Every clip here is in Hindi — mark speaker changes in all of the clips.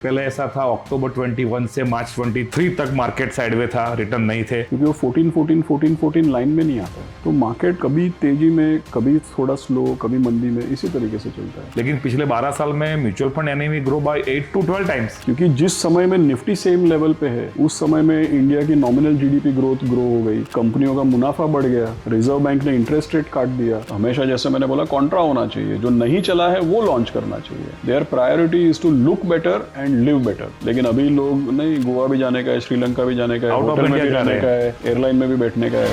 Speaker 1: पहले ऐसा था अक्टूबर 21 से मार्च 23 तक मार्केट साइडवे था, रिटर्न नहीं थे
Speaker 2: क्योंकि वो 14 लाइन में नहीं आता है। तो मार्केट कभी तेजी में, कभी थोड़ा स्लो, कभी मंदी में, इसी तरीके से चलता है।
Speaker 1: लेकिन पिछले 12 साल में mutual fund NAV grow by 8 to 12 times.
Speaker 2: क्योंकि जिस समय में निफ्टी सेम लेवल पे है, उस समय में इंडिया की नॉमिनल जीडीपी ग्रोथ ग्रो हो गई, कंपनियों का मुनाफा बढ़ गया, रिजर्व बैंक ने इंटरेस्ट रेट काट दिया। हमेशा जैसे मैंने बोला कॉन्ट्रा होना चाहिए, जो नहीं चला है वो लॉन्च करना चाहिए। Their priority is to look better and live better. लेकिन अभी लोग नहीं, गोवा भी जाने का है, श्रीलंका भी जाने का है, होटल में भी रहने का है, एयरलाइन में भी बैठने का है।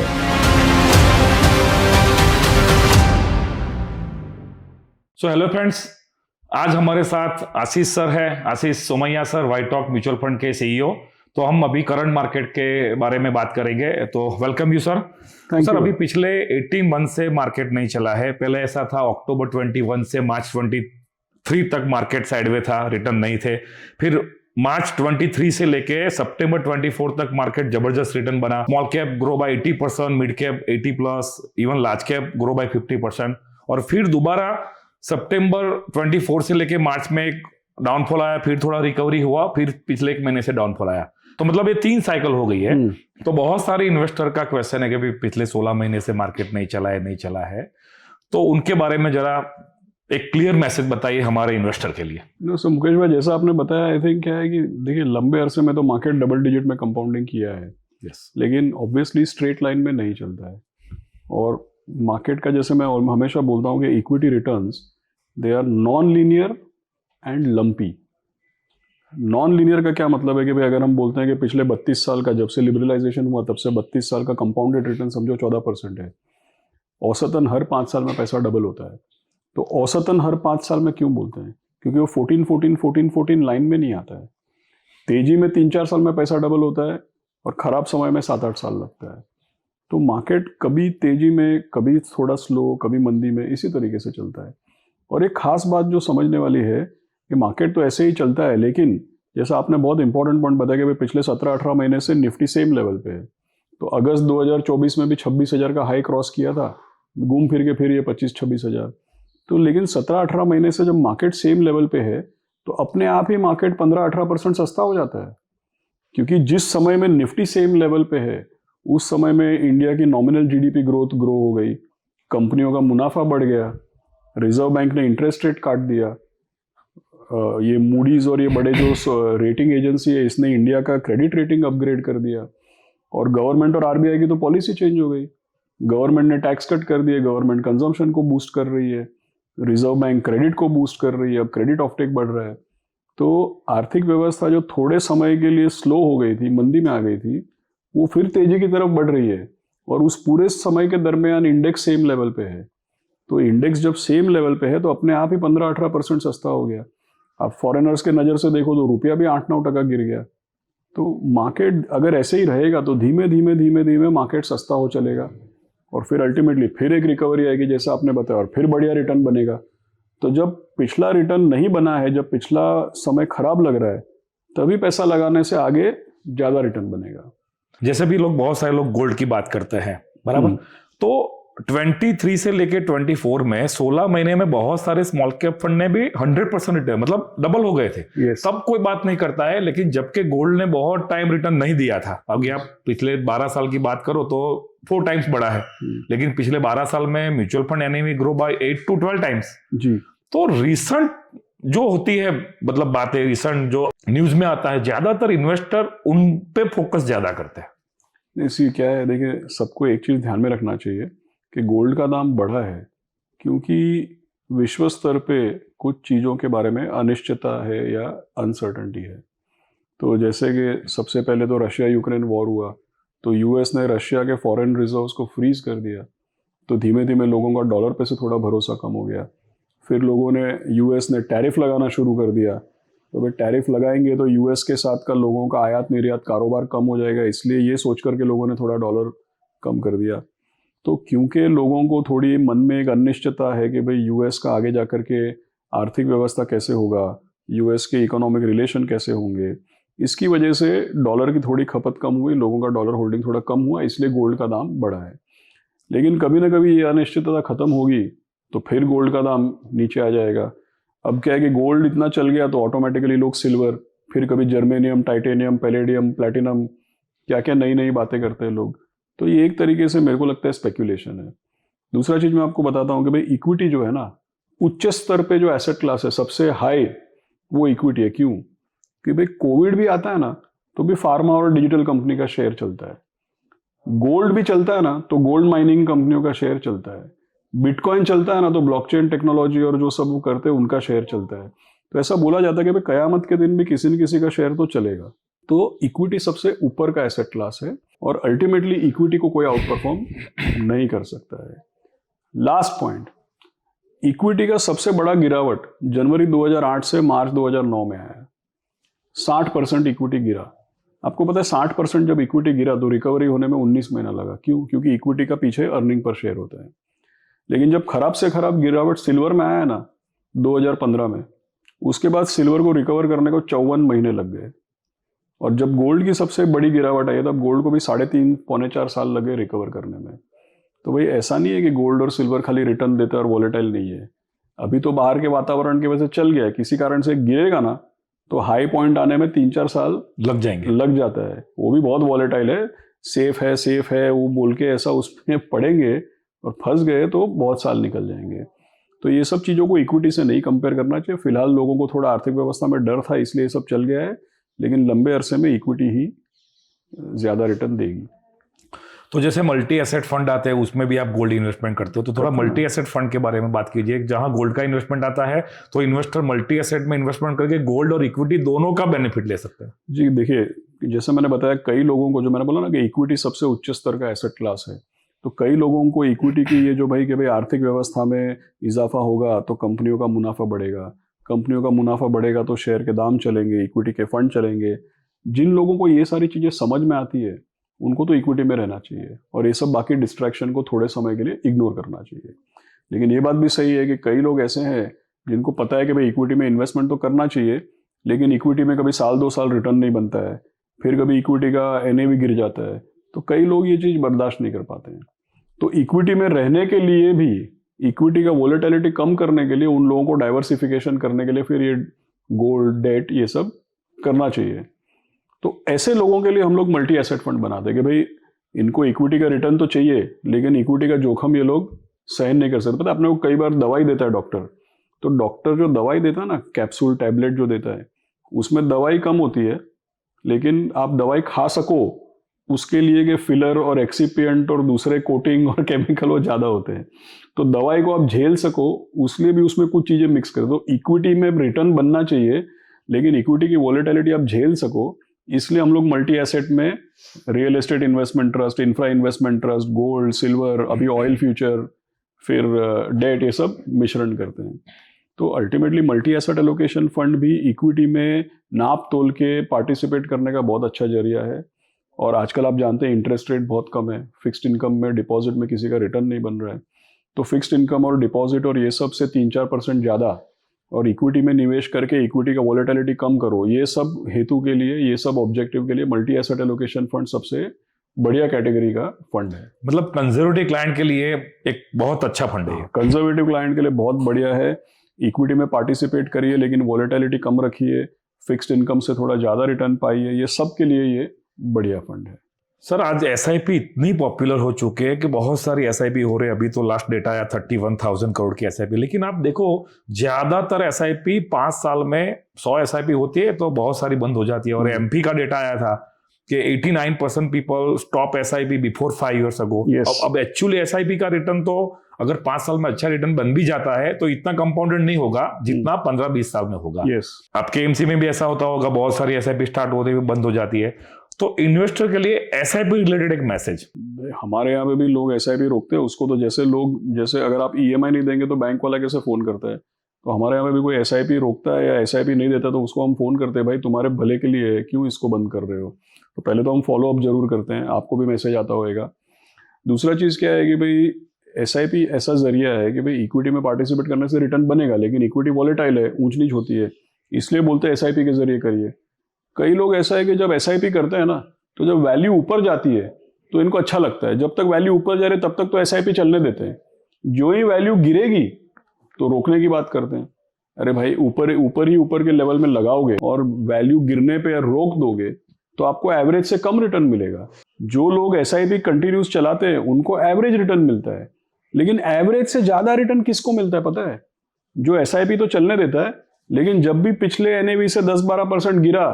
Speaker 1: सो हेलो फ्रेंड्स, आज हमारे साथ आशीष सर है, Ashish Somaiya sir, White Oak mutual fund के सीईओ। तो हम अभी करंट मार्केट के बारे में बात करेंगे। तो वेलकम यू सर। सर अभी पिछले 18 मंथ से मार्केट नहीं चला है। पहले ऐसा था अक्टूबर 21 से मार्च 23 तक मार्केट साइडवे था, रिटर्न नहीं थे। फिर मार्च 23 से लेके सितंबर 24 तक मार्केट जबरदस्त रिटर्न बना। Small cap grow by 80%, mid cap 80+, even large cap grow by 50%। और फिर दोबारा सितंबर 24 से लेके मार्च में एक डाउनफॉल आया, फिर थोड़ा रिकवरी हुआ, फिर पिछले एक महीने से डाउनफॉल आया। तो मतलब ये 3 साइकिल हो गई है। तो बहुत सारे इन्वेस्टर का क्वेश्चन है कि पिछले 16 महीने से मार्केट नहीं चला है। तो उनके बारे में जरा एक क्लियर मैसेज बताइए हमारे इन्वेस्टर के लिए।
Speaker 2: सो मुकेश भाई, जैसा आपने बताया, आई थिंक क्या है कि देखिए, लंबे अरसे में तो मार्केट डबल डिजिट में कंपाउंडिंग किया है। लेकिन ऑब्वियसली स्ट्रेट लाइन में नहीं चलता है। और मार्केट का, जैसे मैं हमेशा बोलता हूँ कि equity returns they are non linear and lumpy. Non linear का क्या मतलब है कि भाई, अगर हम बोलते हैं कि पिछले 32 साल का, जब से लिबरलाइजेशन हुआ तब से 32 साल का कंपाउंडेड रिटर्न समझो 14% है। औसतन हर 5 साल में पैसा डबल होता है। तो औसतन हर 5 साल में क्यों बोलते हैं? क्योंकि वो 14 लाइन में नहीं आता है। तेजी में 3-4 साल में पैसा डबल होता है और खराब समय में 7-8 साल लगता है। तो मार्केट कभी तेजी में, कभी थोड़ा स्लो, कभी मंदी में, इसी तरीके से चलता है। और एक खास बात जो समझने वाली है कि मार्केट तो ऐसे ही चलता है, लेकिन जैसा आपने बहुत इंपॉर्टेंट पॉइंट बताया कि भाई पिछले 17-18 महीने से निफ्टी सेम लेवल पे है। तो अगस्त 2024 में भी 26,000 का हाई क्रॉस किया था, घूम फिर के फिर ये 25-26,000। तो लेकिन 17-18 महीने से जब मार्केट सेम लेवल पे है, तो अपने आप ही मार्केट 15-18% सस्ता हो जाता है। क्योंकि जिस समय में निफ्टी सेम लेवल पे है, उस समय में इंडिया की नॉमिनल जीडीपी ग्रोथ ग्रो हो गई, कंपनियों का मुनाफा बढ़ गया, रिजर्व बैंक ने इंटरेस्ट रेट काट दिया, ये मूडीज और ये बड़े जो रेटिंग एजेंसी है, इसने इंडिया का क्रेडिट रेटिंग अपग्रेड कर दिया, और गवर्नमेंट और आरबीआई की तो पॉलिसी चेंज हो गई। गवर्नमेंट ने टैक्स कट कर दिए, गवर्नमेंट कंजम्पशन को बूस्ट कर रही है, रिजर्व बैंक क्रेडिट को बूस्ट कर रही है, अब क्रेडिट ऑफटेक बढ़ रहा है। तो आर्थिक व्यवस्था जो थोड़े समय के लिए स्लो हो गई थी, मंदी में आ गई थी, वो फिर तेजी की तरफ बढ़ रही है। और उस पूरे समय के दरमियान इंडेक्स सेम लेवल पे है। तो इंडेक्स जब सेम लेवल पे है, तो अपने आप ही 15-18% सस्ता हो गया। आप फॉरेनर्स के नज़र से देखो तो रुपया भी 8-9% गिर गया। तो मार्केट अगर ऐसे ही रहेगा तो धीमे धीमे मार्केट सस्ता हो चलेगा, और फिर अल्टीमेटली फिर एक रिकवरी आएगी जैसा आपने बताया, और फिर बढ़िया रिटर्न बनेगा। तो जब पिछला रिटर्न नहीं बना है, जब पिछला समय खराब लग रहा है, तभी पैसा लगाने से आगे ज्यादा रिटर्न बनेगा।
Speaker 1: जैसे भी बहुत सारे लोग गोल्ड की बात करते हैं, बराबर। तो 23 से लेके 24 में 16 महीने में बहुत सारे स्मॉल कैप फंड ने भी 100% रिटर्न, मतलब डबल हो गए थे। सब कोई बात नहीं करता है, लेकिन जबकि गोल्ड ने बहुत टाइम रिटर्न नहीं दिया था। अगर आप पिछले 12 साल की बात करो तो 4 टाइम्स बढ़ा है। लेकिन पिछले 12 साल में mutual fund NAV grow by 8 to 12 times जी। तो रिसेंट जो होती है, मतलब बातें रिसेंट जो न्यूज में आता है, ज्यादातर इन्वेस्टर उन पे फोकस ज्यादा करते हैं।
Speaker 2: इसी क्या है, देखिए, सबको एक चीज ध्यान में रखना चाहिए कि गोल्ड का दाम बढ़ा है क्योंकि विश्व स्तर पे कुछ चीज़ों के बारे में अनिश्चितता है या अनसर्टेनिटी है। तो जैसे कि सबसे पहले तो रशिया यूक्रेन वॉर हुआ, तो यूएस ने रशिया के फॉरेन रिजर्व्स को फ्रीज कर दिया। तो धीमे धीमे लोगों का डॉलर पे से थोड़ा भरोसा कम हो गया। फिर लोगों ने, यूएस ने टैरिफ लगाना शुरू कर दिया। तो भाई टैरिफ लगाएंगे तो यूएस के साथ का लोगों का आयात निर्यात कारोबार कम हो जाएगा, इसलिए ये सोच करके लोगों ने थोड़ा डॉलर कम कर दिया। तो क्योंकि लोगों को थोड़ी मन में एक अनिश्चितता है कि भाई यूएस का आगे जाकर के आर्थिक व्यवस्था कैसे होगा, यूएस के इकोनॉमिक रिलेशन कैसे होंगे, इसकी वजह से डॉलर की थोड़ी खपत कम हुई, लोगों का डॉलर होल्डिंग थोड़ा कम हुआ, इसलिए गोल्ड का दाम बढ़ा है। लेकिन कभी ना कभी ये अनिश्चितता खत्म होगी तो फिर गोल्ड का दाम नीचे आ जाएगा। अब क्या है कि गोल्ड इतना चल गया तो ऑटोमेटिकली लोग सिल्वर, फिर कभी जर्मेनियम, टाइटेनियम, पैलेडियम, प्लैटिनम, क्या क्या नई नई बातें करते हैं लोग। तो ये एक तरीके से मेरे को लगता है स्पेक्यूलेशन है। दूसरा चीज मैं आपको बताता हूँ कि भाई इक्विटी जो है ना, उच्च स्तर पे जो एसेट क्लास है सबसे हाई, वो इक्विटी है। क्यों? कि भाई कोविड भी आता है ना तो भी फार्मा और डिजिटल कंपनी का शेयर चलता है, गोल्ड भी चलता है ना तो गोल्ड माइनिंग कंपनियों का शेयर चलता है, बिटकॉइन चलता है ना तो ब्लॉकचेन टेक्नोलॉजी और जो सब वो करते हैं उनका शेयर चलता है। तो ऐसा बोला जाता है कि भाई कयामत के दिन भी किसी न किसी का शेयर तो चलेगा। तो इक्विटी सबसे ऊपर का एसेट क्लास है और अल्टीमेटली इक्विटी को कोई आउट परफॉर्म नहीं कर सकता है। लास्ट पॉइंट, इक्विटी का सबसे बड़ा गिरावट जनवरी 2008 से मार्च 2009 में आया। 60% इक्विटी गिरा। आपको पता है 60% जब इक्विटी गिरा तो रिकवरी होने में 19 महीना लगा। क्यों? क्योंकि इक्विटी का पीछे अर्निंग पर शेयर होता है। लेकिन जब खराब से खराब गिरावट सिल्वर में आया ना 2015 में, उसके बाद सिल्वर को रिकवर करने को 54 महीने लग गए। और जब गोल्ड की सबसे बड़ी गिरावट आई तब गोल्ड को भी 3.5 पौने 4 साल लगे रिकवर करने में। तो भाई ऐसा नहीं है कि गोल्ड और सिल्वर खाली रिटर्न देता है और वॉलेटाइल नहीं है। अभी तो बाहर के वातावरण की वजह से चल गया है, किसी कारण से गिरेगा ना तो हाई पॉइंट आने में 3-4 साल
Speaker 1: लग जाएंगे,
Speaker 2: लग जाता है। वो भी बहुत वॉलेटाइल है, सेफ है वो बोल के ऐसा उसमें पड़ेंगे और फंस गए तो बहुत साल निकल जाएंगे। तो ये सब चीज़ों को इक्विटी से नहीं कंपेयर करना चाहिए। फिलहाल लोगों को थोड़ा आर्थिक व्यवस्था में डर था इसलिए ये सब चल गया है, लेकिन लंबे अरसे में इक्विटी ही ज़्यादा रिटर्न देगी।
Speaker 1: तो जैसे मल्टी एसेट फंड आते हैं उसमें भी आप गोल्ड इन्वेस्टमेंट करते हो, तो थोड़ा मल्टी एसेट फंड के बारे में बात कीजिए। जहां गोल्ड का इन्वेस्टमेंट आता है तो इन्वेस्टर मल्टी एसेट में इन्वेस्टमेंट करके गोल्ड और इक्विटी दोनों का बेनिफिट ले सकते हैं।
Speaker 2: जी देखिए, जैसे मैंने बताया कई लोगों को, जो मैंने बोला ना कि इक्विटी सबसे उच्च स्तर का एसेट क्लास है, तो कई लोगों को इक्विटी की ये जो भाई कि भाई आर्थिक व्यवस्था में इजाफा होगा तो कंपनियों का मुनाफा बढ़ेगा, कंपनियों का मुनाफा बढ़ेगा तो शेयर के दाम चलेंगे, इक्विटी के फंड चलेंगे। जिन लोगों को ये सारी चीज़ें समझ में आती है उनको तो इक्विटी में रहना चाहिए और ये सब बाकी डिस्ट्रैक्शन को थोड़े समय के लिए इग्नोर करना चाहिए। लेकिन ये बात भी सही है कि कई लोग ऐसे हैं जिनको पता है कि भाई इक्विटी में इन्वेस्टमेंट तो करना चाहिए, लेकिन इक्विटी में कभी 1-2 साल रिटर्न नहीं बनता है, फिर कभी इक्विटी का NAV गिर जाता है, तो कई लोग ये चीज़ बर्दाश्त नहीं कर पाते हैं। तो इक्विटी में रहने के लिए भी, इक्विटी का वोलेटिलिटी कम करने के लिए, उन लोगों को डाइवर्सिफिकेशन करने के लिए फिर ये गोल्ड, डेट, ये सब करना चाहिए। तो ऐसे लोगों के लिए हम लोग मल्टी एसेट फंड बनाते हैं कि भाई इनको इक्विटी का रिटर्न तो चाहिए लेकिन इक्विटी का जोखिम ये लोग सहन नहीं कर सकते। पता है अपने को कई बार दवाई देता है डॉक्टर, तो डॉक्टर जो दवाई देता है ना, कैप्सूल टैबलेट जो देता है, उसमें दवाई कम होती है लेकिन आप दवाई खा सको उसके लिए कि फिलर और एक्सीपिएंट और दूसरे कोटिंग और केमिकल वो ज़्यादा होते हैं। तो दवाई को आप झेल सको उसलिए भी उसमें कुछ चीज़ें मिक्स कर दो। इक्विटी में रिटर्न बनना चाहिए लेकिन इक्विटी की वॉलेटिलिटी आप झेल सको, इसलिए हम लोग मल्टी एसेट में real estate investment trust, infra investment trust, gold, silver, अभी ऑयल फ्यूचर, फिर डेट, ये सब मिश्रण करते हैं। तो ultimately multi asset allocation fund भी इक्विटी में नाप तोल के पार्टिसिपेट करने का बहुत अच्छा जरिया है। और आजकल आप जानते हैं इंटरेस्ट रेट बहुत कम है, फिक्स्ड इनकम में, डिपॉजिट में किसी का रिटर्न नहीं बन रहा है। तो फिक्स्ड इनकम और डिपॉजिट और ये सब से 3-4% ज़्यादा और इक्विटी में निवेश करके इक्विटी का वॉलेटिलिटी कम करो, ये सब हेतु के लिए, ये सब ऑब्जेक्टिव के लिए मल्टी एसेट एलोकेशन फंड सबसे बढ़िया कैटेगरी का फंड है।
Speaker 1: मतलब कंजर्वेटिव क्लाइंट के लिए एक बहुत अच्छा फंड है।
Speaker 2: कंजर्वेटिव क्लाइंट के लिए बहुत बढ़िया है। इक्विटी में पार्टिसिपेट करिए लेकिन वॉलेटिलिटी कम रखिए, फिक्स्ड इनकम से थोड़ा ज़्यादा रिटर्न पाइए, ये सब के लिए ये बढ़िया फंड है।
Speaker 1: सर आज SIP इतनी पॉपुलर हो चुके हैं कि बहुत सारी SIP हो रहे हैं। अभी तो लास्ट डेटा आया 31,000 करोड़ की SIP, लेकिन आप देखो ज्यादातर SIP 5 साल में 100 SIP होती है तो बहुत सारी बंद हो जाती है। और MP का डेटा आया था कि 89% people stop SIP before 5 years ago। अब एक्चुअली SIP का रिटर्न तो अगर 5 साल में अच्छा रिटर्न बन भी जाता है तो इतना कंपाउंडेड नहीं होगा जितना 15-20 साल में होगा। आपके AMC में भी ऐसा होता होगा, बहुत सारी SIP स्टार्ट होते हुए बंद हो जाती है। तो इन्वेस्टर के लिए SIP रिलेटेड एक मैसेज।
Speaker 2: हमारे यहाँ पे भी लोग SIP रोकते हैं उसको, तो जैसे अगर आप EMI नहीं देंगे तो बैंक वाला कैसे फोन करता है, तो हमारे यहाँ पे भी कोई SIP रोकता है या SIP नहीं देता तो उसको हम फोन करते हैं, भाई तुम्हारे भले के लिए है, क्यों इसको बंद कर रहे हो। तो पहले तो हम फॉलो अप जरूर करते हैं, आपको भी मैसेज आता होगा। दूसरा चीज़ क्या है कि भाई SIP ऐसा जरिया है कि भाई इक्विटी में पार्टिसिपेट करने से रिटर्न बनेगा, लेकिन इक्विटी वॉलेटाइल है, ऊंच नीच होती है, इसलिए बोलते हैं SIP के जरिए करिए। कई लोग ऐसा है कि जब SIP करते हैं ना तो जब वैल्यू ऊपर जाती है तो इनको अच्छा लगता है, जब तक वैल्यू ऊपर जा रही तब तक तो SIP चलने देते हैं, जो ही वैल्यू गिरेगी तो रोकने की बात करते हैं। अरे भाई ऊपर के लेवल में लगाओगे और वैल्यू गिरने पे रोक दोगे तो आपको एवरेज से कम रिटर्न मिलेगा। जो लोग एसआईपी कंटिन्यूस चलाते हैं उनको एवरेज रिटर्न मिलता है, लेकिन एवरेज से ज्यादा रिटर्न किसको मिलता है पता है? जो एसआईपी तो चलने देता है, लेकिन जब भी पिछले एनएवी से 10-12% गिरा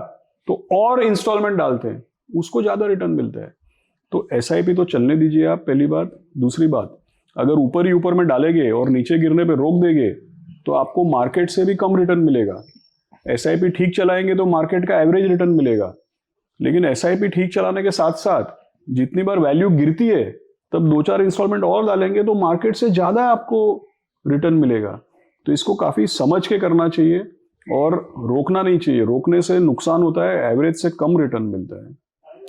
Speaker 2: तो और इंस्टॉलमेंट डालते हैं, उसको ज्यादा रिटर्न मिलता है। तो एसआईपी तो चलने दीजिए आप, पहली बात। दूसरी बात, अगर ऊपर ही ऊपर में डालेंगे और नीचे गिरने पे रोक देंगे तो आपको मार्केट से भी कम रिटर्न मिलेगा। एसआईपी ठीक चलाएंगे तो मार्केट का एवरेज रिटर्न मिलेगा, लेकिन एसआईपी ठीक चलाने के साथ साथ जितनी बार वैल्यू गिरती है तब 2-4 इंस्टॉलमेंट और डालेंगे तो मार्केट से ज्यादा आपको रिटर्न मिलेगा। तो इसको काफी समझ के करना चाहिए और रोकना नहीं चाहिए। रोकने से नुकसान होता है, एवरेज से कम रिटर्न मिलता है।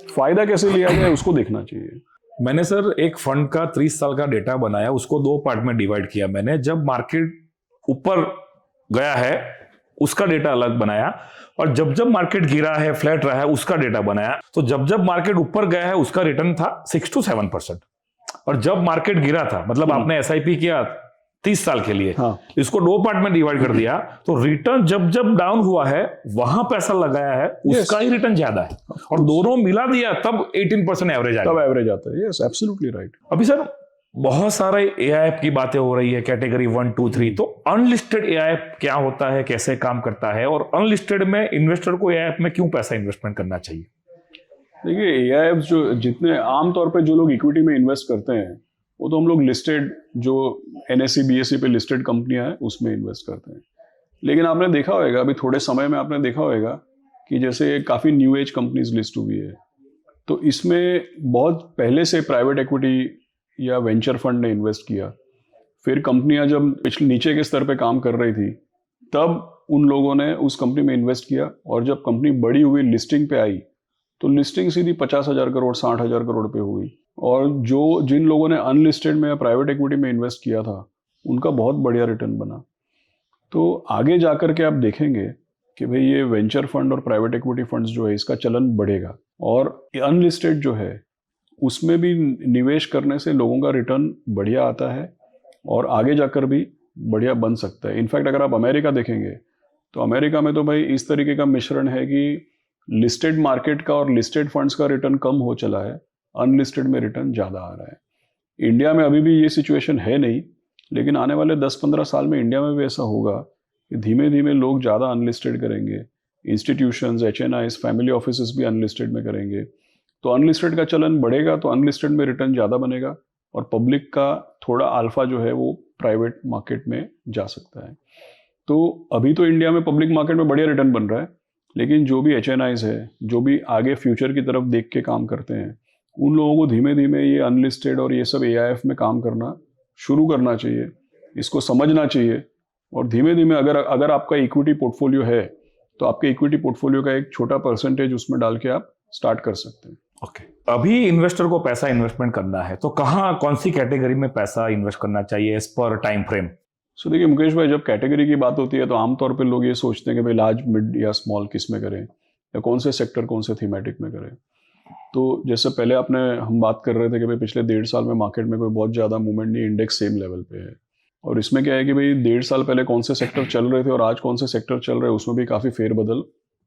Speaker 2: फायदा कैसे लिया जाए उसको देखना चाहिए।
Speaker 1: मैंने सर एक फंड का 30 साल का डेटा बनाया, उसको 2 पार्ट में डिवाइड किया मैंने। जब मार्केट ऊपर गया है उसका डेटा अलग बनाया, और जब जब मार्केट गिरा है, फ्लैट रहा है, उसका डेटा बनाया। तो जब जब मार्केट ऊपर गया है उसका रिटर्न था 6 to 7%, और जब मार्केट गिरा था, मतलब आपने एसआईपी किया 30 साल के लिए,
Speaker 2: हाँ।
Speaker 1: इसको 2 पार्ट में डिवाइड कर दिया, तो रिटर्न जब जब डाउन हुआ है वहां पैसा लगाया है उसका ही रिटर्न ज्यादा है, और दोनों मिला दिया तब 18% एवरेज आया।
Speaker 2: तब एवरेज आता है। Yes, absolutely right.
Speaker 1: अभी सर बहुत सारे एआईएफ की बातें हो रही है, कैटेगरी 1, 2, 3। तो अनलिस्टेड एआईएफ क्या होता है, कैसे काम करता है, और अनलिस्टेड में इन्वेस्टर को एआईएफ में क्यों पैसा इन्वेस्टमेंट करना चाहिए?
Speaker 2: देखिए, एआईएफ जो जितने आमतौर पे जो लोग इक्विटी में इन्वेस्ट करते हैं वो तो हम लोग लिस्टेड जो एनएसई बीएसई पे लिस्टेड कंपनियां हैं उसमें इन्वेस्ट करते हैं। लेकिन आपने देखा होगा, अभी थोड़े समय में आपने देखा होगा कि जैसे काफ़ी न्यू एज कंपनीज लिस्ट हुई है, तो इसमें बहुत पहले से प्राइवेट इक्विटी या वेंचर फंड ने इन्वेस्ट किया। फिर कंपनियां जब पिछले नीचे के स्तर पे काम कर रही थी तब उन लोगों ने उस कंपनी में इन्वेस्ट किया, और जब कंपनी बड़ी हुई, लिस्टिंग पे आई, तो लिस्टिंग सीधी 50,000 करोड़ 60,000 करोड़ पे हुई। और जिन लोगों ने अनलिस्टेड में या प्राइवेट इक्विटी में इन्वेस्ट किया था उनका बहुत बढ़िया रिटर्न बना। तो आगे जाकर के आप देखेंगे कि भाई ये वेंचर फंड और प्राइवेट इक्विटी फंड्स जो है इसका चलन बढ़ेगा, और अनलिस्टेड जो है उसमें भी निवेश करने से लोगों का रिटर्न बढ़िया आता है और आगे जाकर भी बढ़िया बन सकता है। इनफैक्ट अगर आप अमेरिका देखेंगे तो अमेरिका में तो भाई इस तरीके का मिश्रण है कि लिस्टेड मार्केट का और लिस्टेड फंड्स का रिटर्न कम हो चला है, अनलिस्टेड में रिटर्न ज़्यादा आ रहा है। इंडिया में अभी भी ये सिचुएशन है नहीं, लेकिन आने वाले 10-15 साल में इंडिया में भी ऐसा होगा कि धीमे धीमे लोग ज़्यादा अनलिस्टेड करेंगे। इंस्टीट्यूशंस, एचएनआईज, फैमिली ऑफिसेस भी अनलिस्टेड में करेंगे, तो अनलिस्टेड का चलन बढ़ेगा, तो अनलिस्टेड में रिटर्न ज़्यादा बनेगा और पब्लिक का थोड़ा अल्फा जो है वो प्राइवेट मार्केट में जा सकता है। तो अभी तो इंडिया में पब्लिक मार्केट में बढ़िया रिटर्न बन रहा है, लेकिन जो भी एचएनआईज है, जो भी आगे फ्यूचर की तरफ देख के काम करते हैं, उन लोगों को धीमे धीमे ये अनलिस्टेड और ये सब एआईएफ में काम करना शुरू करना चाहिए, इसको समझना चाहिए। और धीमे धीमे अगर आपका इक्विटी पोर्टफोलियो है तो आपके इक्विटी पोर्टफोलियो का एक छोटा परसेंटेज उसमें डाल के आप स्टार्ट कर सकते हैं।
Speaker 1: ओके, अभी इन्वेस्टर को पैसा इन्वेस्टमेंट करना है तो कहाँ, कौन सी कैटेगरी में पैसा इन्वेस्ट करना चाहिए एज पर टाइम फ्रेम?
Speaker 2: सो देखिए मुकेश भाई, जब कैटेगरी की बात होती है तो आमतौर पे लोग ये सोचते हैं कि भाई लार्ज, मिड या स्मॉल किस में करें, या कौन से सेक्टर, कौन से थीमेटिक में करें। तो जैसे पहले हम बात कर रहे थे कि भाई पिछले 1.5 साल में मार्केट में कोई बहुत ज़्यादा मूवमेंट नहीं, इंडेक्स सेम लेवल पे है। और इसमें क्या है कि भाई 1.5 साल पहले कौन से सेक्टर चल रहे थे और आज कौन से सेक्टर चल रहे हैं, उसमें भी काफ़ी फेरबदल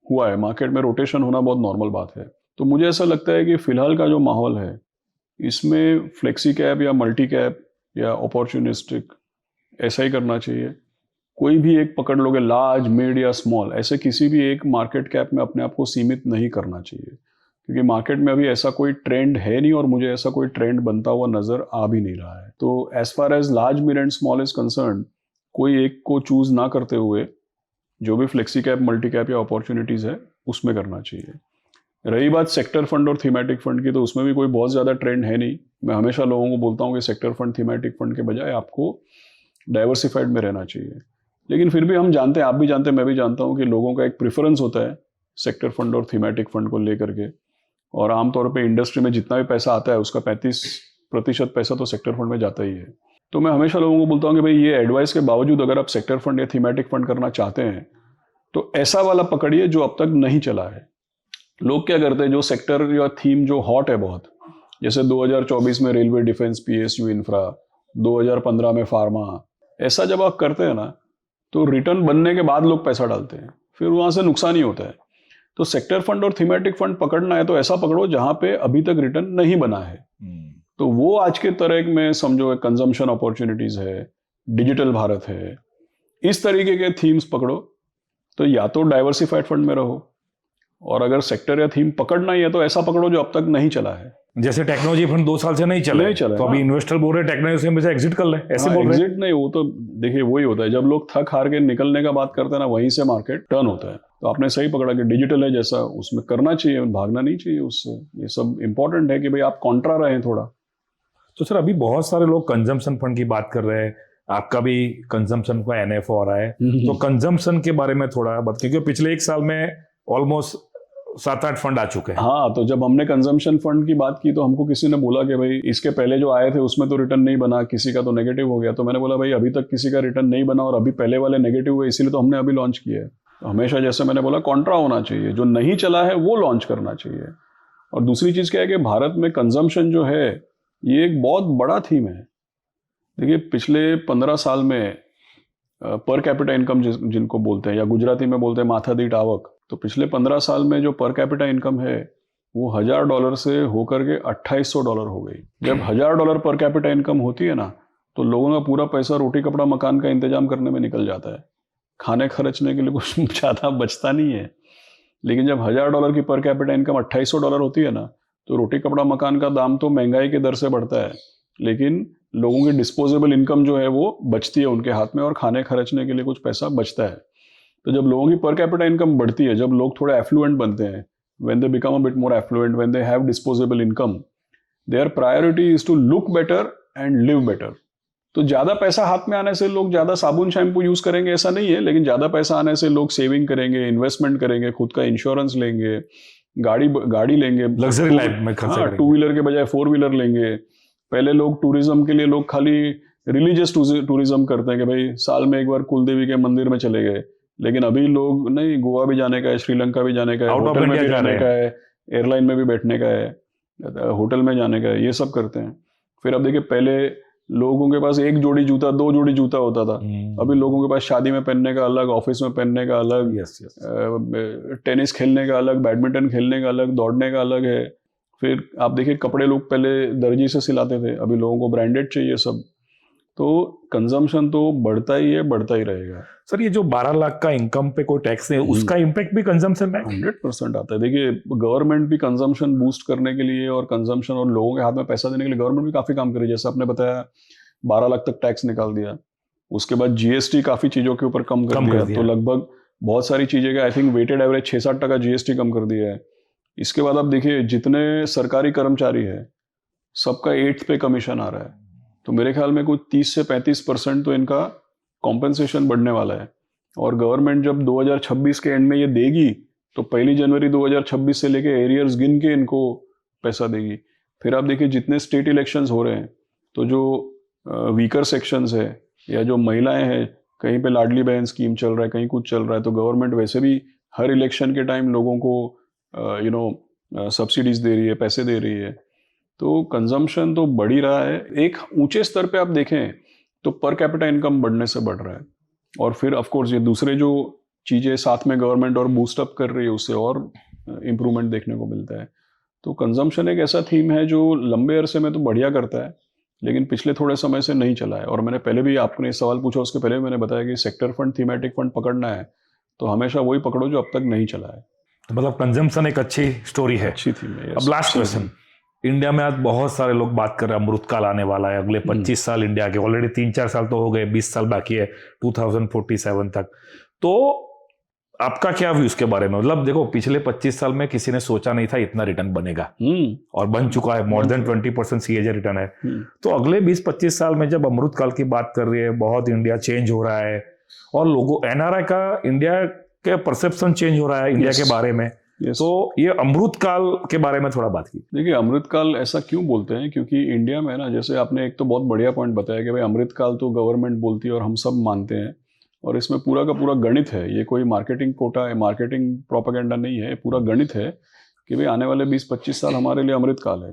Speaker 2: हुआ है। मार्केट में रोटेशन होना बहुत नॉर्मल बात है। तो मुझे ऐसा लगता है कि फिलहाल का जो माहौल है इसमें फ्लेक्सी कैप या मल्टी कैप या अपॉर्चुनिस्टिक ऐसा ही करना चाहिए। कोई भी एक पकड़ लोगे, लार्ज, मिड या स्मॉल, ऐसे किसी भी एक मार्केट कैप में अपने आप को सीमित नहीं करना चाहिए, क्योंकि मार्केट में अभी ऐसा कोई ट्रेंड है नहीं और मुझे ऐसा कोई ट्रेंड बनता हुआ नजर आ भी नहीं रहा है। तो as far as large, mid and small is concern, कोई एक को चूज ना करते हुए जो भी फ्लेक्सी कैप, मल्टी कैप या अपॉर्चुनिटीज है उसमें करना चाहिए। रही बात सेक्टर फंड और थीमेटिक फंड की, तो उसमें भी कोई बहुत ज़्यादा ट्रेंड है नहीं। मैं हमेशा लोगों को बोलता हूँ कि सेक्टर फंड, थीमेटिक फंड के बजाय आपको डाइवर्सिफाइड में रहना चाहिए। लेकिन फिर भी हम जानते हैं, आप भी जानते हैं, मैं भी जानता हूँ कि लोगों का एक प्रेफरेंस होता है सेक्टर फंड और थीमेटिक फंड को लेकर के, और आमतौर पे इंडस्ट्री में जितना भी पैसा आता है उसका 35% पैसा तो सेक्टर फंड में जाता ही है। तो मैं हमेशा लोगों को बोलता हूँ कि भाई ये एडवाइस के बावजूद अगर आप सेक्टर फंड या थीमेटिक फंड करना चाहते हैं तो ऐसा वाला पकड़िए जो अब तक नहीं चला है। लोग क्या करते हैं, जो सेक्टर या थीम जो हॉट है बहुत, जैसे 2024 में रेलवे, डिफेंस, पीएसयू, इंफ्रा, 2015 में फार्मा, ऐसा जब आप करते हैं ना तो रिटर्न बनने के बाद लोग पैसा डालते हैं, फिर वहाँ से नुकसान ही होता है। तो सेक्टर फंड और थीमेटिक फंड पकड़ना है तो ऐसा पकड़ो जहाँ पे अभी तक रिटर्न नहीं बना है। तो वो आज के तरह में समझो कंजम्पशन अपॉर्चुनिटीज है, डिजिटल भारत है, इस तरीके के थीम्स पकड़ो। तो या तो डाइवर्सिफाइड फंड में रहो, और अगर सेक्टर या थीम पकड़ना ही है तो ऐसा पकड़ो जो अब तक नहीं चला है।
Speaker 1: जैसे टेक्नोलॉजी फंड 2 साल से नहीं चला तो अभी इन्वेस्टर बोल रहे टेक्नोलॉजी में से एग्जिट कर ले, ऐसे बोल रहे हैं।
Speaker 2: एग्जिट नहीं, वो तो देखिए वही होता है, जब लोग थक हार के निकलने का बात करते हैं ना, वहीं से मार्केट टर्न होता है। तो आपने सही पकड़ा कि डिजिटल है जैसा, उसमें करना चाहिए, भागना नहीं चाहिए उससे। ये सब इंपॉर्टेंट है कि भाई आप कॉन्ट्रा रहे थोड़ा।
Speaker 1: तो सर अभी बहुत सारे लोग कंजम्पशन फंड की बात कर रहे हैं, आपका भी कंजम्पशन का एनएफओ आ रहा है, तो कंजम्पशन के बारे में थोड़ा बात, क्योंकि पिछले 1 साल में ऑलमोस्ट 7-8 फंड आ चुके हैं।
Speaker 2: हाँ, तो जब हमने कंजम्पशन फंड की बात की तो हमको किसी ने बोला कि भाई इसके पहले जो आए थे उसमें तो रिटर्न नहीं बना, किसी का तो नेगेटिव हो गया। तो मैंने बोला भाई अभी तक किसी का रिटर्न नहीं बना और अभी पहले वाले नेगेटिव हुए, इसीलिए तो हमने अभी लॉन्च किया है। तो हमेशा जैसे मैंने बोला कॉन्ट्रा होना चाहिए, जो नहीं चला है वो लॉन्च करना चाहिए। और दूसरी चीज क्या है कि भारत में कंजम्पशन जो है ये एक बहुत बड़ा थीम है। देखिए पिछले 15 साल में पर कैपिटा इनकम जिनको बोलते हैं, या गुजराती में बोलते हैं माथादीठ आवक, तो पिछले 15 साल में जो पर कैपिटा इनकम है वो $1000 से होकर के $2800 हो गई। जब $1000 पर कैपिटा इनकम होती है ना, तो लोगों का पूरा पैसा रोटी कपड़ा मकान का इंतजाम करने में निकल जाता है, खाने खर्चने के लिए कुछ ज़्यादा बचता नहीं है। लेकिन जब $1000 की पर कैपिटा इनकम $2800 होती है ना, तो रोटी कपड़ा मकान का दाम तो महंगाई के दर से बढ़ता है, लेकिन लोगों की डिस्पोजेबल इनकम जो है वो बचती है उनके हाथ में, और खाने खर्चने के लिए कुछ पैसा बचता है। तो जब लोगों की पर कैपिटा इनकम बढ़ती है, जब लोग थोड़े एफ्लुएंट बनते हैं, when they become a bit more affluent, when they have disposable income, their priority is to look better and live better. तो ज़्यादा पैसा हाथ में आने से लोग ज़्यादा साबुन शैम्पू यूज़ करेंगे ऐसा नहीं है, लेकिन ज़्यादा पैसा आने से लोग सेविंग करेंगे, इन्वेस्टमेंट करेंगे, खुद का इंश्योरेंस लेंगे, गाड़ी लेंगे,
Speaker 1: लग्जरी लाइफ में खर्चा करेंगे।
Speaker 2: 2 व्हीलर के बजाय 4 व्हीलर लेंगे। पहले लोग टूरिज्म के लिए लोग खाली रिलीजियस टूरिज्म करते हैं कि भाई साल में एक बार कुलदेवी के मंदिर में चले गए, लेकिन अभी लोग नहीं, गोवा भी जाने का है, श्रीलंका भी जाने का है, होटल में भी रहने का है, एयरलाइन में भी बैठने का है, होटल में जाने का है, ये सब करते हैं। फिर अब देखिए पहले लोगों के पास 1 जोड़ी जूता 2 जोड़ी जूता होता था, अभी लोगों के पास शादी में पहनने का अलग, ऑफिस में पहनने का अलग, टेनिस खेलने का अलग, बैडमिंटन खेलने का अलग, दौड़ने का अलग है। फिर आप देखिए कपड़े लोग पहले दर्जी से सिलाते थे, अभी लोगों को ब्रांडेड चाहिए सब। तो कंजम्पशन तो बढ़ता ही है, बढ़ता ही रहेगा।
Speaker 1: सर ये जो 12 लाख का इनकम पे कोई टैक्स नहीं, उसका इम्पैक्ट भी कंजम्पशन में
Speaker 2: 100% आता है। देखिए गवर्नमेंट भी कंजम्पशन बूस्ट करने के लिए और कंजम्पशन और लोगों के हाथ में पैसा देने के लिए गवर्नमेंट भी काफी काम कर रही है। जैसे आपने बताया 12 लाख तक टैक्स निकाल दिया, उसके बाद जीएसटी काफी चीजों के ऊपर कम कर दिया, तो लगभग बहुत सारी चीजें का I think weighted average 6-7% GST कम कर दिया है। इसके बाद आप देखिए जितने सरकारी कर्मचारी है सबका 8th पे कमीशन आ रहा है, तो मेरे ख्याल में कुछ 30 से 35% तो इनका कॉम्पेंसेशन बढ़ने वाला है। और गवर्नमेंट जब 2026 के एंड में ये देगी तो 1 जनवरी 2026 से लेके एरियर्स गिन के इनको पैसा देगी। फिर आप देखिए जितने स्टेट इलेक्शंस हो रहे हैं, तो जो वीकर सेक्शंस है या जो महिलाएं हैं, कहीं पे लाडली बहन स्कीम चल रहा है, कहीं कुछ चल रहा है, तो गवर्नमेंट वैसे भी हर इलेक्शन के टाइम लोगों को सब्सिडीज दे रही है, पैसे दे रही है। तो कंजम्पशन तो बढ़ ही रहा है। एक ऊंचे स्तर पे आप देखें तो पर कैपिटा इनकम बढ़ने से बढ़ रहा है, और फिर ऑफ कोर्स ये दूसरे जो चीज़ें साथ में गवर्नमेंट और बूस्ट अप कर रही है उससे और इम्प्रूवमेंट देखने को मिलता है। तो कंजम्पशन एक ऐसा थीम है जो लंबे अरसे में तो बढ़िया करता है, लेकिन पिछले थोड़े समय से नहीं चला है। और मैंने पहले भी आपने सवाल पूछा, उसके पहले मैंने बताया कि सेक्टर फंड, थीमेटिक फंड पकड़ना है तो हमेशा वही पकड़ो जो अब तक नहीं चला है।
Speaker 1: तो मतलब कंजम्पशन एक अच्छी स्टोरी है,
Speaker 2: अच्छी थीम है।
Speaker 1: अब लास्ट क्वेश्चन, इंडिया में आज बहुत सारे लोग बात कर रहे हैं अमृतकाल आने वाला है, अगले 25 साल इंडिया के, ऑलरेडी 3-4 साल तो हो गए, 20 साल बाकी है 2047 तक। तो आपका क्या व्यू इसके बारे में? मतलब देखो पिछले 25 साल में किसी ने सोचा नहीं था इतना रिटर्न बनेगा, और बन चुका है, मोर देन 20% सीएजी रिटर्न है। तो अगले 20-25 साल में जब अमृतकाल की बात कर रही है, बहुत इंडिया चेंज हो रहा है, और लोगों एनआरआई का इंडिया के परसेप्शन चेंज हो रहा है इंडिया के बारे में। तो ये अमृतकाल के बारे में थोड़ा बात की।
Speaker 2: देखिए अमृतकाल ऐसा क्यों बोलते हैं, क्योंकि इंडिया में ना, जैसे आपने एक तो बहुत बढ़िया पॉइंट बताया कि भाई अमृतकाल तो गवर्नमेंट बोलती है और हम सब मानते हैं, और इसमें पूरा का पूरा गणित है, ये कोई मार्केटिंग कोटा है, मार्केटिंग प्रोपेगेंडा नहीं है, पूरा गणित है कि भाई आने वाले 20-25 साल हमारे लिए अमृतकाल है।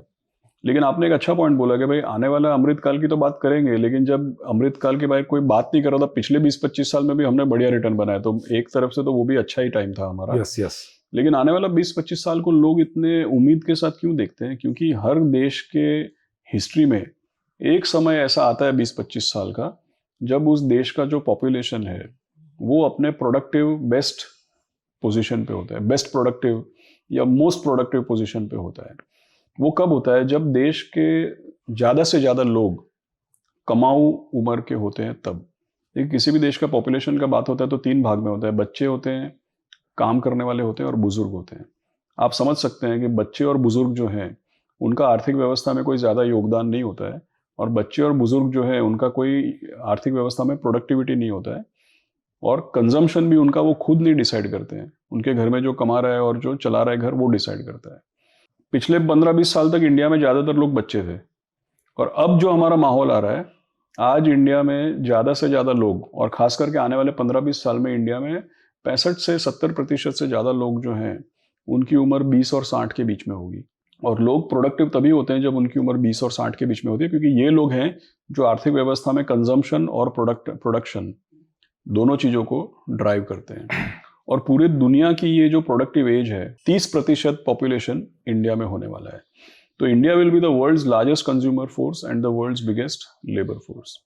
Speaker 2: लेकिन आपने एक अच्छा पॉइंट बोला कि भाई आने वाला अमृतकाल की तो बात करेंगे, लेकिन जब अमृतकाल के बारे कोई बात नहीं कर रहा था, पिछले 20-25 साल में भी हमने बढ़िया रिटर्न बनाया, तो एक तरफ से तो वो भी अच्छा ही टाइम था हमारा।
Speaker 1: Yes yes.
Speaker 2: लेकिन आने वाला 20-25 साल को लोग इतने उम्मीद के साथ क्यों देखते हैं? क्योंकि हर देश के हिस्ट्री में एक समय ऐसा आता है 20-25 साल का, जब उस देश का जो पॉपुलेशन है वो अपने प्रोडक्टिव बेस्ट पोजीशन पे होता है, बेस्ट प्रोडक्टिव या मोस्ट प्रोडक्टिव पोजीशन पे होता है। वो कब होता है? जब देश के ज़्यादा से ज़्यादा लोग कमाऊ उम्र के होते हैं तब। देखिए, किसी भी देश का पॉपुलेशन का बात होता है तो 3 भाग में होता है, बच्चे होते हैं, काम करने वाले होते हैं और बुजुर्ग होते हैं। आप समझ सकते हैं कि बच्चे और बुजुर्ग जो हैं उनका आर्थिक व्यवस्था में कोई ज़्यादा योगदान नहीं होता है, और बच्चे और बुजुर्ग जो है उनका कोई आर्थिक व्यवस्था में प्रोडक्टिविटी नहीं होता है, और कंजम्पशन भी उनका वो खुद नहीं डिसाइड करते हैं। उनके घर में जो कमा रहा है और जो चला रहा है घर, वो डिसाइड करता है। पिछले 15-20 साल तक इंडिया में ज़्यादातर लोग बच्चे थे, और अब जो हमारा माहौल आ रहा है, आज इंडिया में ज़्यादा से ज़्यादा लोग, और ख़ास करके आने वाले 15-20 साल में इंडिया में 65 से 70% से ज़्यादा लोग जो हैं उनकी उम्र 20 और 60 के बीच में होगी। और लोग प्रोडक्टिव तभी होते हैं जब उनकी उम्र 20 और 60 के बीच में होती है, क्योंकि ये लोग हैं जो आर्थिक व्यवस्था में कंजम्पशन और प्रोडक्शन दोनों चीज़ों को ड्राइव करते हैं। और पूरे दुनिया की ये जो प्रोडक्टिव एज है, 30% पॉपुलेशन इंडिया में होने वाला है। तो India will be the world's largest consumer force and the world's biggest labour force.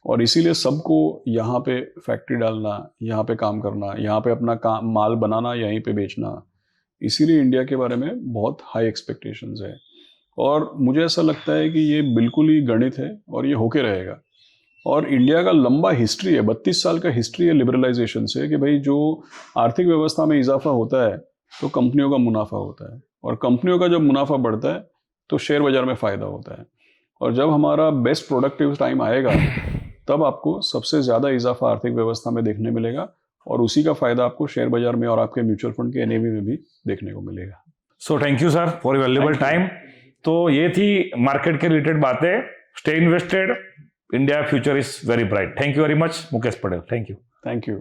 Speaker 2: और इसीलिए सबको यहाँ पे फैक्ट्री डालना, यहाँ पे काम करना, यहाँ पे अपना काम माल बनाना, यहीं पे बेचना, इसीलिए इंडिया के बारे में बहुत हाई एक्सपेक्टेशंस है। और मुझे ऐसा लगता है कि ये बिल्कुल ही गणित है और ये होके रहेगा। और इंडिया का लंबा हिस्ट्री है, 32 साल का हिस्ट्री है लिबरलाइजेशन से, कि भाई जो आर्थिक व्यवस्था में इजाफा होता है तो कंपनियों का मुनाफा होता है, और कंपनियों का जब मुनाफा बढ़ता है तो शेयर बाजार में फ़ायदा होता है। और जब हमारा बेस्ट प्रोडक्टिव टाइम आएगा तब आपको सबसे ज़्यादा इजाफा आर्थिक व्यवस्था में देखने मिलेगा, और उसी का फ़ायदा आपको शेयर बाजार में और आपके म्यूचुअल फंड के एनएवी में भी देखने को मिलेगा।
Speaker 1: So thank you sir for valuable time. तो ये थी मार्केट के रिलेटेड बातें। Stay invested, India future is very bright. Thank you very much Mukesh Patel. Thank you.
Speaker 2: Thank you.